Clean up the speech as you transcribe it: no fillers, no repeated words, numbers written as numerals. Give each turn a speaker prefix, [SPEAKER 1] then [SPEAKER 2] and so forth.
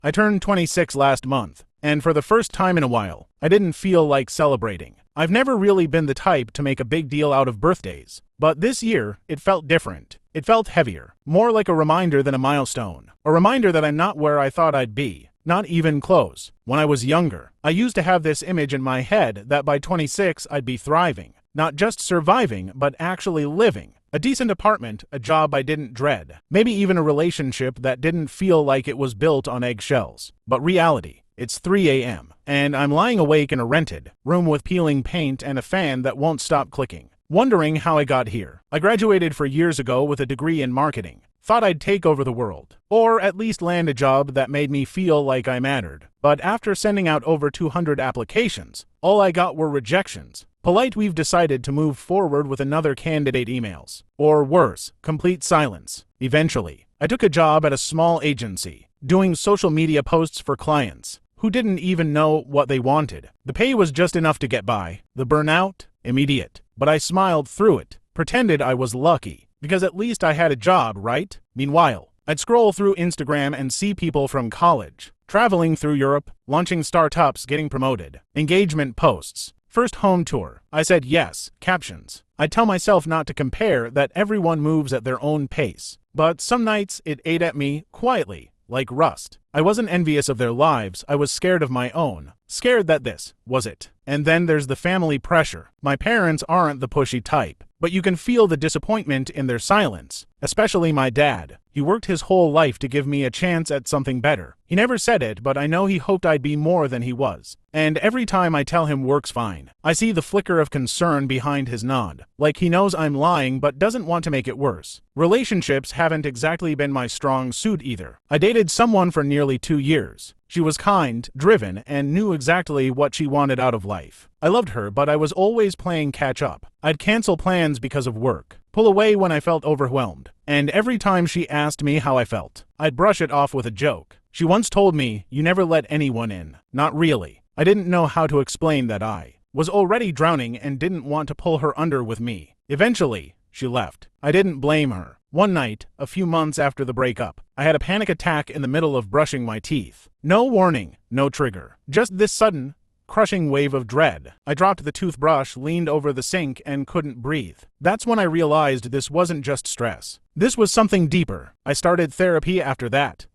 [SPEAKER 1] I turned 26 last month, and for the first time in a while, I didn't feel like celebrating. I've never really been the type to make a big deal out of birthdays, but this year, it felt different. It felt heavier, more like a reminder than a milestone. A reminder that I'm not where I thought I'd be. Not even close. When I was younger, I used to have this image in my head that by 26 I'd be thriving. Not just surviving, but actually living. A decent apartment, a job I didn't dread. Maybe even a relationship that didn't feel like it was built on eggshells. But reality, it's 3 a.m., and I'm lying awake in a rented room with peeling paint and a fan that won't stop clicking, wondering how I got here. I graduated 4 years ago with a degree in marketing. Thought I'd take over the world, or at least land a job that made me feel like I mattered. But after sending out over 200 applications, all I got were rejections. Polite, we've decided to move forward with another candidate emails. Or worse, complete silence. Eventually, I took a job at a small agency, doing social media posts for clients who didn't even know what they wanted. The pay was just enough to get by. The burnout? Immediate. But I smiled through it, pretended I was lucky. Because at least I had a job, right? Meanwhile, I'd scroll through Instagram and see people from college, traveling through Europe, launching startups, getting promoted, engagement posts, first home tour. I said yes, captions. I'd tell myself not to compare, that everyone moves at their own pace. But some nights it ate at me quietly, like rust. I wasn't envious of their lives, I was scared of my own. Scared that this was it. And then there's the family pressure. My parents aren't the pushy type, but you can feel the disappointment in their silence, especially my dad. He worked his whole life to give me a chance at something better. He never said it, but I know he hoped I'd be more than he was. And every time I tell him work's fine, I see the flicker of concern behind his nod, like he knows I'm lying but doesn't want to make it worse. Relationships haven't exactly been my strong suit either. I dated someone for nearly 2 years. She was kind, driven, and knew exactly what she wanted out of life. I loved her, but I was always playing catch up. I'd cancel plans because of work, pull away when I felt overwhelmed, and every time she asked me how I felt, I'd brush it off with a joke. She once told me, "You never let anyone in." Not really. I didn't know how to explain that I was already drowning and didn't want to pull her under with me. Eventually, she left. I didn't blame her. One night, a few months after the breakup, I had a panic attack in the middle of brushing my teeth. No warning, no trigger. Just this sudden, crushing wave of dread. I dropped the toothbrush, leaned over the sink, and couldn't breathe. That's when I realized this wasn't just stress. This was something deeper. I started therapy after that.